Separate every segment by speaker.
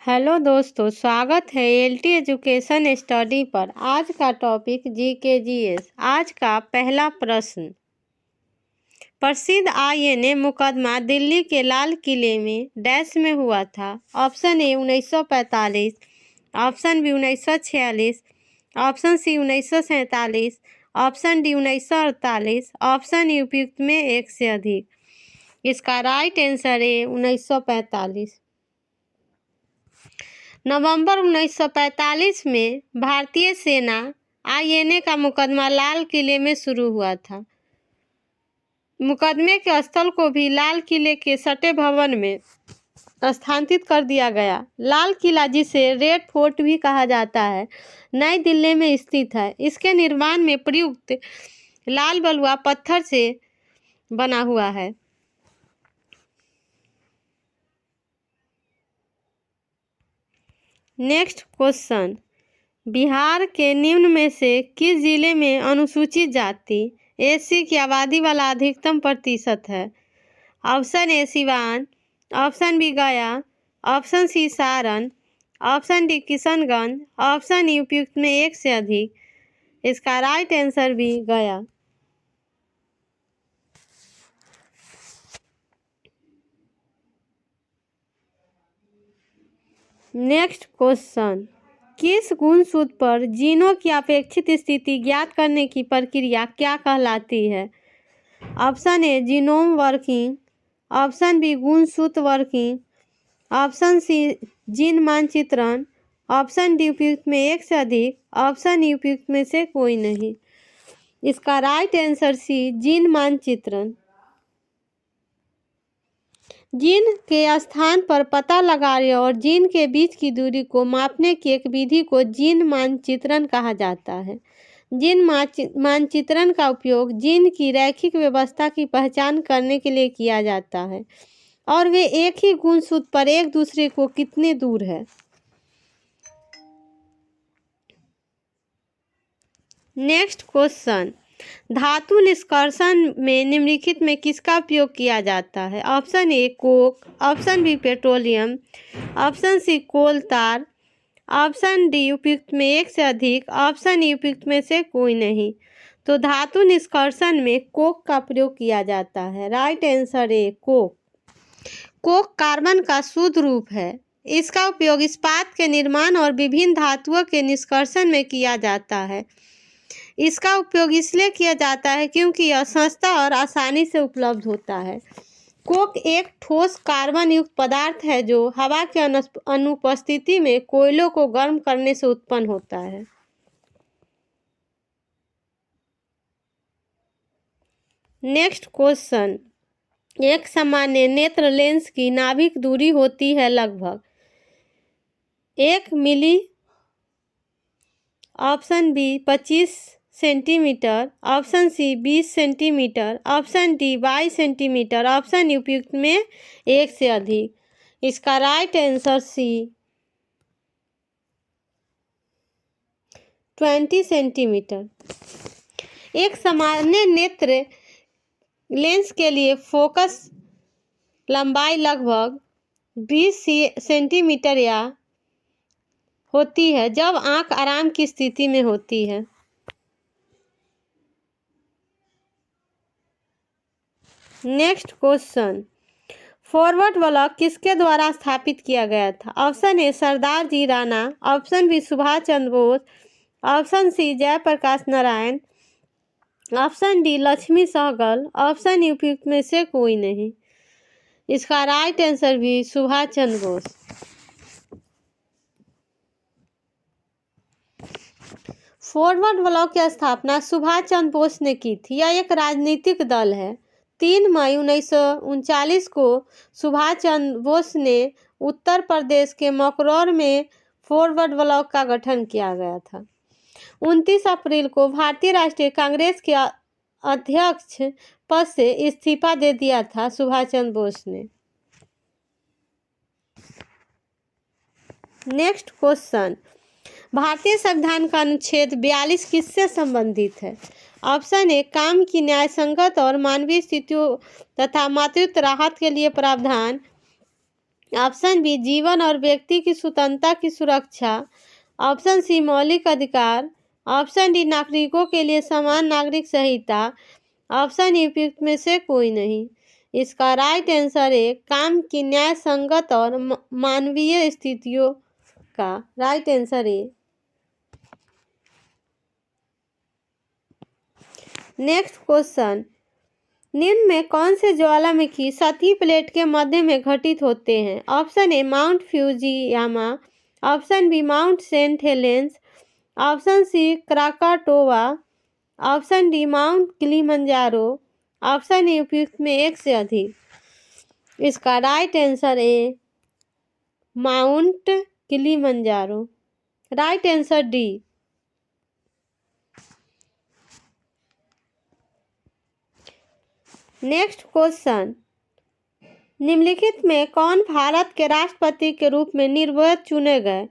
Speaker 1: Hello दोस्तों, स्वागत है एलटी एजुकेशन स्टडी पर। आज का टॉपिक जीकेजीएस। आज का पहला प्रश्न, प्रसिद्ध आईएनए मुकदमा दिल्ली के लाल किले में डैश में हुआ था। Option A 1945, option B 1946, option C 1947, option D 1948, option U उपयुक्त में एक से अधिक। इसका राइट आंसर है 1945। नवंबर 1945 में भारतीय सेना आईएनए का मुकदमा लाल किले में शुरू हुआ था। मुकदमे के स्थल को भी लाल किले के सटे भवन में स्थानांतरित कर दिया गया। लाल किला, जिसे रेड फोर्ट भी कहा जाता है, नई दिल्ली में स्थित है। इसके निर्माण में प्रयुक्त लाल बलुआ पत्थर से बना हुआ है। नेक्स्ट क्वेश्चन, बिहार के निम्न में से किस जिले में अनुसूचित जाति एससी की आबादी वाला अधिकतम प्रतिशत है? Option A Siwan, option B Gaya, option C Saran, option D Kishanganj, option E उपयुक्त में एक से अधिक। इसका राइट आंसर भी गया। नेक्स्ट क्वेश्चन, किस गुणसूत्र पर जीनों की अपेक्षित स्थिति ज्ञात करने की प्रक्रिया क्या कहलाती है? Option A genome working, option B गुणसूत्र वर्किंग, ऑप्शन सी जीन मानचित्रण, ऑप्शन डी उपयुक्त में एक से अधिक, ऑप्शन ई उपयुक्त में से कोई नहीं। इसका राइट आंसर सी जीन मानचित्रण। जीन के स्थान पर पता लगाने और जीन के बीच की दूरी को मापने की एक विधि को जीन मानचित्रण कहा जाता है। जीन मानचित्रण का उपयोग जीन की रैखिक व्यवस्था की पहचान करने के लिए किया जाता है और वे एक ही गुणसूत्र पर एक दूसरे को कितने दूर है। नेक्स्ट क्वेश्चन, धातु निष्कर्षण में निम्नलिखित में किसका उपयोग किया जाता है? Option A coke, option B petroleum, option C coal tar, option D उपयुक्त में एक से अधिक, ऑप्शन ई उपयुक्त में से कोई नहीं। तो धातु निष्कर्षण में कोक का प्रयोग किया जाता है। Right answer A Coke. Coke carbon का शुद्ध रूप है। इसका उपयोग इस्पात के निर्माण और विभिन्न धातुओं के निष्कर्षण में किया जाता है। इसका उपयोग इसलिए किया जाता है क्योंकि यह सस्ता और आसानी से उपलब्ध होता है। कोक एक ठोस कार्बन युक्त पदार्थ है जो हवा के अनुपस्थिति में कोयलों को गर्म करने से उत्पन्न होता है। नेक्स्ट क्वेश्चन, एक सामान्य नेत्र लेंस की नाभिक दूरी होती है लगभग 1 मिली, option B 25 centimetre, option C 20 centimetre, option D 22 centimetre, option E उपयुक्त में एक से अधिक। इसका राइट आंसर सी 20 सेंटीमीटर। एक सामान्य नेत्र लेंस के लिए फोकस लंबाई लगभग 20 सेंटीमीटर या होती है जब आंख आराम की स्थिति में होती है। नेक्स्ट क्वेश्चन, फॉरवर्ड ब्लॉक किसके द्वारा स्थापित किया गया था? Option A Sardar ji Rana, option B Subhash Chandra Bose, option C Jayaprakash Narayan, option D Lakshmi Sahgal, option E उपयुक्त में से कोई नहीं। इसका राइट आंसर भी सुभाष चंद्र बोस। फॉरवर्ड ब्लॉक की स्थापना सुभाष चंद्र बोस ने की थी। यह एक राजनीतिक दल है। 3 मई 1939 को सुभाष चंद्र बोस ने उत्तर प्रदेश के मकरौर में फॉरवर्ड ब्लॉक का गठन किया गया था। 29 अप्रैल को भारतीय राष्ट्रीय कांग्रेस के अध्यक्ष पद से इस्तीफा दे दिया था सुभाष चंद्र बोस ने। नेक्स्ट क्वेश्चन, भारतीय संविधान का अनुच्छेद 42 किससे संबंधित है? ऑप्शन ए काम की न्याय संगत और मानवीय स्थितियों तथा मातृत्व राहत के लिए प्रावधान, ऑप्शन बी जीवन और व्यक्ति की स्वतंत्रता की सुरक्षा। ऑप्शन सी मौलिक अधिकार। ऑप्शन डी नागरिकों के लिए समान नागरिक संहिता। ऑप्शन ई उपयुक्त में से कोई नहीं। इसका राइट आंसर है काम की न्याय संगत और मानवीय स्थितियों का राइट आंसर है। नेक्स्ट क्वेश्चन, निम्न में कौन से ज्वालामुखी सतही प्लेट के मध्य में घटित होते हैं? Option A Mount Fujiyama. Option B Mount Saint Helens. Option C Krakatoa. Option D Mount Kilimanjaro. Option A उपयुक्त में एक से अधिक। इसका राइट आंसर है Mount Kilimanjaro. Right answer D. Next question, निम्नलिखित में कौन भारत के राष्ट्रपति के रूप में निर्विरोध चुने गए?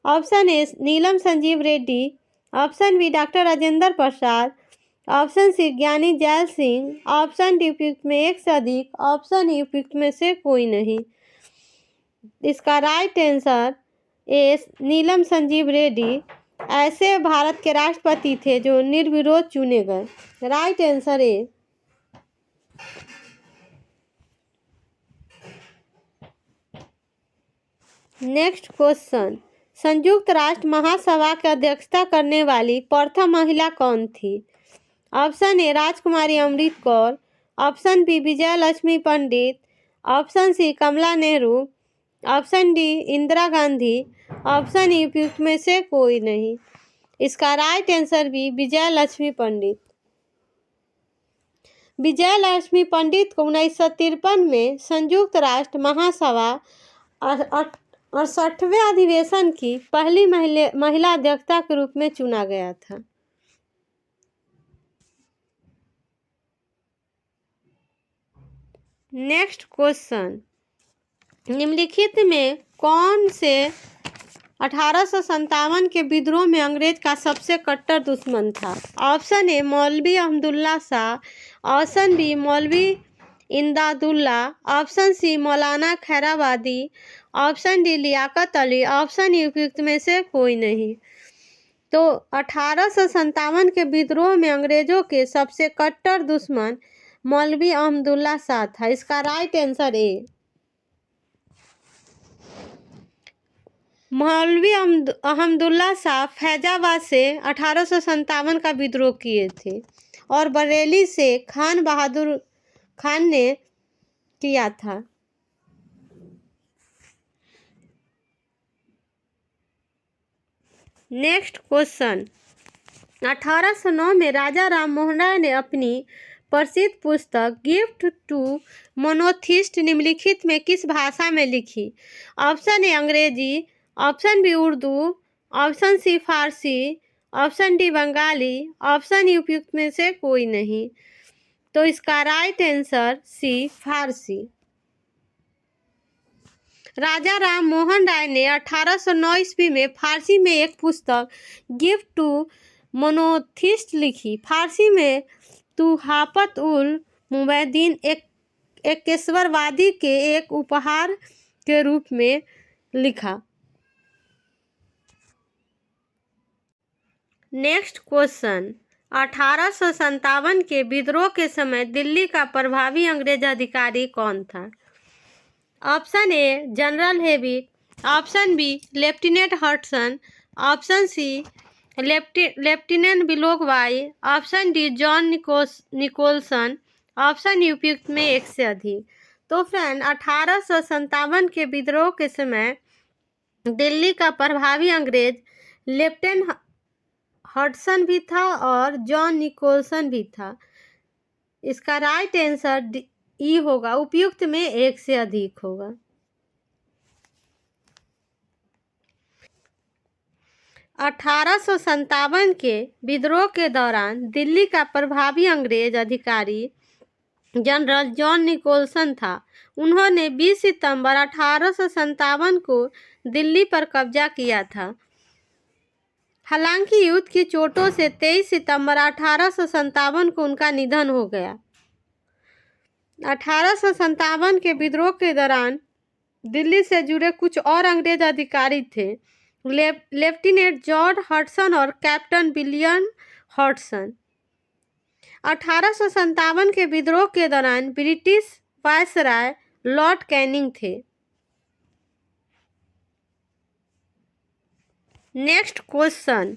Speaker 1: Option A Neelam Sanjiva Reddy. Option B doctor Rajendra Prasad. Option C Giani Zail Singh. Option D उपयुक्त में एक से अधिक। ऑप्शन ई उपयुक्त में से कोई नहीं। इसका right answer A Neelam Sanjiva Reddy ऐसे भारत के राष्ट्रपति थे जो निर्विरोध चुने गए। Right answer A. Next question, संयुक्त राष्ट्र महासभा की अध्यक्षता करने वाली प्रथम महिला कौन थी? Option A Rajkumari Amrit Kaur. Option B Vijay Lakshmi Pandit. Option C Kamala Nehru. Option D Indira Gandhi. Option E उपयुक्त में से कोई नहीं। इसका right answer B Vijay Lakshmi Pandit. Vijay Lakshmi Pandit को 1953 में संयुक्त राष्ट्र महासभा 68वें अधिवेशन की पहली महिला अध्यक्षा के रूप में चुना गया था। नेक्स्ट क्वेश्चन, निम्नलिखित में कौन से 1857 के विद्रोह में अंग्रेज का सबसे कट्टर दुश्मन था? ऑप्शन ए मौलवी अहमदुल्ला शाह। ऑप्शन बी मौलवी Imdadullah. Option C Maulana Khairabadi. Option D Liaquat Ali. Option E उपयुक्त में से कोई नहीं। तो 1857 के विद्रोह में अंग्रेजों के सबसे कट्टर दुश्मन मौलवी अहमदुल्ला शाह था। इसका राइट आंसर ए मौलवी अहमदुल्ला शाह फैजाबाद से 1857 का विद्रोह किए थे और बरेली से खान बहादुर खान ने किया था। नेक्स्ट क्वेश्चन, 1809 में राजा राम मोहन राय ने अपनी प्रसिद्ध पुस्तक गिफ्ट टू मोनोथिस्ट निम्नलिखित में किस भाषा में लिखी? Option A Angrezi. Option B Urdu. Option C Farsi. Option D Bengali. Option E उपयुक्त में से कोई नहीं। तो इसका right answer C Farsi. Raja Ram Mohan Roy ने 1809 ईस्वी में फारसी में एक पुस्तक गिफ्ट टू मोनोथिस्ट लिखी। फारसी में तुहाफत उल मुबैदीन एकेश्वरवादी के एक उपहार के रूप में लिखा। नेक्स्ट क्वेश्चन, 1857 के विद्रोह के समय दिल्ली का प्रभावी अंग्रेज अधिकारी कौन था? Option A general Hewitt. Option B lieutenant Hudson. Option C lieutenant बिलोकबाई। Option D John Nicholson. Option E उपयुक्त में एक से अधिक। तो फ्रेंड 1857 के विद्रोह के समय दिल्ली का प्रभावी अंग्रेज लेफ्टिनेंट हडसन भी था और जॉन निकोलसन भी था। इसका राइट आंसर ई होगा, उपयुक्त में एक से अधिक होगा। अठारह के विद्रोह के दौरान दिल्ली का प्रभावी अंग्रेज अधिकारी जनरल जॉन निकोलसन था। उन्होंने 20 सितंबर 1857 को दिल्ली पर कब्जा किया था। हालांकि युद्ध की चोटों से 23 सितंबर 1857 को उनका निधन हो गया। 1857 के विद्रोह के दौरान दिल्ली से जुड़े कुछ और अंग्रेज अधिकारी थे, लेफ्टिनेंट जॉर्ज हडसन और कैप्टन विलियम हडसन। 1857 के विद्रोह के दौरान ब्रिटिश वायसराय लॉर्ड कैनिंग थे। नेक्स्ट क्वेश्चन,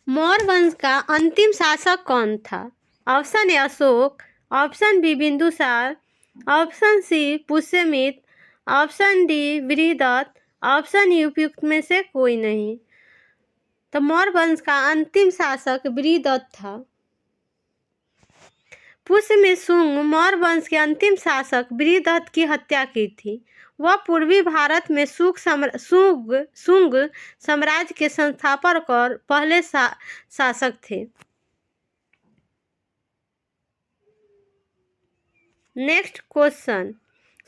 Speaker 1: मौर्य वंश का अंतिम शासक कौन था? Option A Ashoka, option B Bindusara, option C Pushyamitra, option D Brihadratha, option E उपयुक्त में से कोई नहीं। तो मौर्य वंश का अंतिम शासक बृहदत्त था। पुष्यमित्र शुंग मौर्य वंश के अंतिम शासक बृहदत्त की हत्या की थी। वह पूर्वी भारत में शुंग साम्राज्य के संस्थापक और पहले शासक थे। नेक्स्ट क्वेश्चन,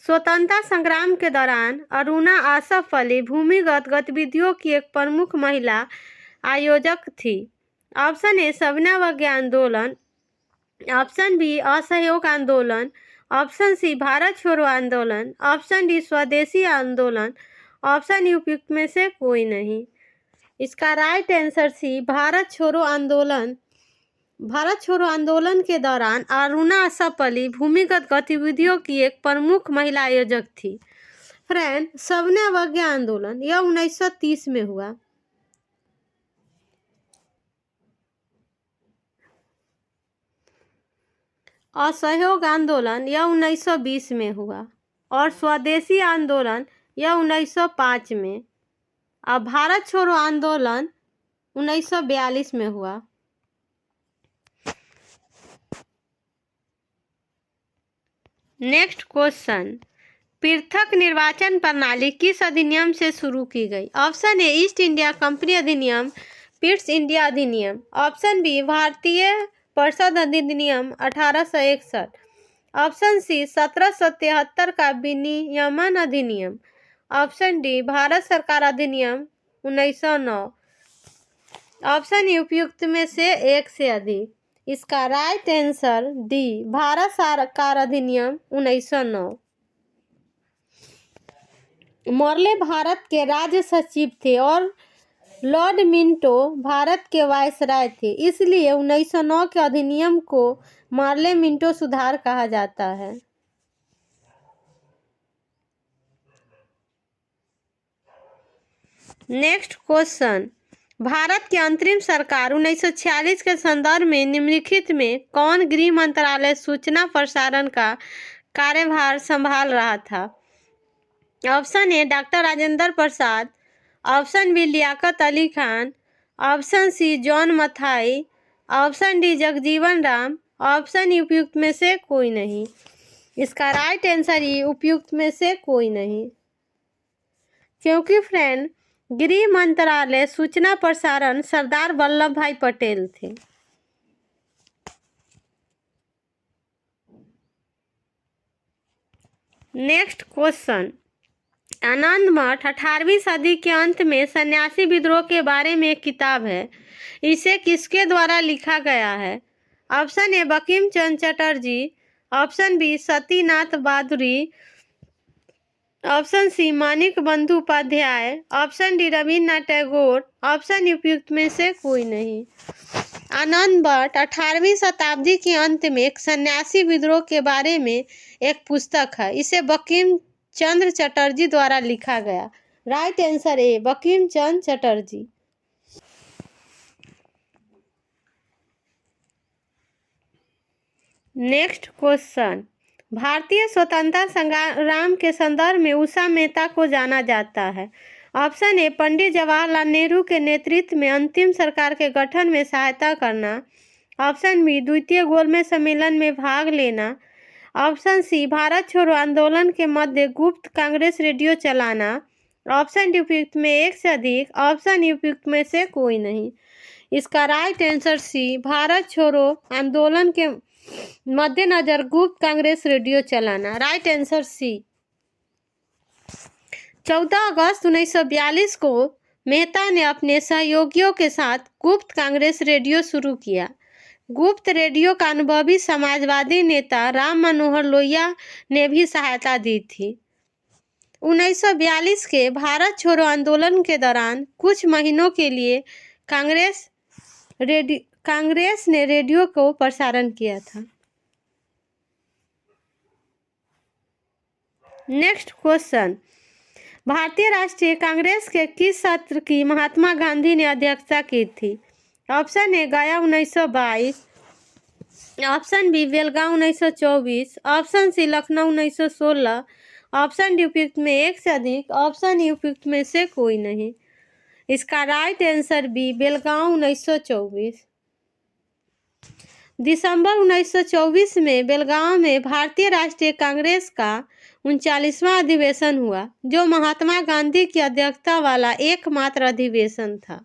Speaker 1: स्वतंत्रता संग्राम के दौरान अरुणा आसफ अली भूमिगत गतिविधियों की एक प्रमुख महिला आयोजक थी। ऑप्शन ए सविनय आंदोलन, ऑप्शन बी असहयोग आंदोलन, ऑप्शन सी भारत छोड़ो आंदोलन, ऑप्शन डी स्वदेशी आंदोलन, ऑप्शन ई उपयुक्त में से कोई नहीं। इसका राइट आंसर सी भारत छोड़ो आंदोलन। भारत छोड़ो आंदोलन के दौरान अरुणा आसफ अली भूमिगत गतिविधियों की एक प्रमुख महिला आयोजक थी। फ्रेंड, सविनय आंदोलन यह 1930 में हुआ। असहयोग आंदोलन यह 1920 में हुआ और स्वदेशी आंदोलन यह 1905 में। अब भारत छोड़ो आंदोलन 1942 में हुआ। नेक्स्ट क्वेश्चन, पृथक निर्वाचन प्रणाली किस अधिनियम से शुरू की गई? Option A east India company अधिनियम, पिट्स इंडिया अधिनियम, ऑप्शन बी भारतीय परिषद अधिनियम 1861, ऑप्शन सी 1773 का विनियमन अधिनियम, ऑप्शन डी भारत सरकार अधिनियम 1909। ऑप्शन ई उपयुक्त में से एक से अधिक। इसका राइट आंसर डी भारत सरकार अधिनियम 1909। मोर्ले भारत के राज्य सचिव थे और लॉर्ड मिंटो भारत के वायसराय थे, इसलिए 1909 के अधिनियम को मोर्ले मिंटो सुधार कहा जाता है। नेक्स्ट क्वेश्चन, भारत की अंतरिम सरकार 1946 के संदर्भ में निम्नलिखित में कौन गृह मंत्रालय सूचना प्रसारण का कार्यभार संभाल रहा था? Option A doctor Rajendra Prasad, option B Liaquat Ali Khan, option C John Mathai, option D Jagjivan Ram, option E उपयुक्त में से कोई नहीं। इसका राइट आंसर ई उपयुक्त में से कोई नहीं, क्योंकि फ्रेंड गृह मंत्रालय सूचना प्रसारण सरदार वल्लभ भाई पटेल थे। नेक्स्ट क्वेश्चन, आनंद मठ 18वीं सदी के अंत में सन्यासी विद्रोह के बारे में एक किताब है। इसे किसके द्वारा लिखा गया है? Option A Bankim Chandra Chatterjee, option B Satinath Bhaduri, option C Manik Bandhu Upadhyay, option D Rabindranath Tagore, option उपयुक्त में से कोई नहीं। आनंद मठ 18वीं शताब्दी के अंत में एक सन्यासी विद्रोह के बारे में एक पुस्तक है। इसे बंकिम चंद्र चटर्जी द्वारा लिखा गया। Right answer A Bankim Chandra Chatterjee. Next question, भारतीय स्वतंत्रता संग्राम के संदर्भ में उषा मेहता को जाना जाता है। ऑप्शन ए पंडित जवाहरलाल नेहरू के नेतृत्व में अंतिम सरकार के गठन में सहायता करना, ऑप्शन बी द्वितीय गोलमेज सम्मेलन में भाग लेना, ऑप्शन सी भारत छोड़ो आंदोलन के मध्य गुप्त कांग्रेस रेडियो चलाना, ऑप्शन डी उपयुक्त में एक से अधिक, ऑप्शन ई उपयुक्त में से कोई नहीं। इसका राइट आंसर सी भारत छोड़ो आंदोलन के मद्देनजर गुप्त कांग्रेस रेडियो चलाना। Right answer C. 14 अगस्त 1942 को मेहता ने अपने सहयोगियों के साथ गुप्त कांग्रेस रेडियो शुरू किया। गुप्त रेडियो का अनुभवी समाजवादी नेता राम मनोहर लोहिया ने भी सहायता दी थी। 1942 के भारत छोड़ो आंदोलन के दौरान कुछ महीनों के लिए कांग्रेस ने रेडियो को प्रसारण किया था। नेक्स्ट क्वेश्चन, भारतीय राष्ट्रीय कांग्रेस के किस सत्र की महात्मा गांधी ने अध्यक्षता की थी? Option A Gaya 1922, option B Belgaum 1924, option C Lucknow 1916, option D उपयुक्त में एक से अधिक, ऑप्शन ई उपयुक्त में से कोई नहीं। इसका राइट आंसर बी बेलगांव 1924। दिसंबर 1924 में बेलगांव में भारतीय राष्ट्रीय कांग्रेस का 39वां अधिवेशन हुआ, जो महात्मा गांधी की अध्यक्षता वाला एकमात्र अधिवेशन था।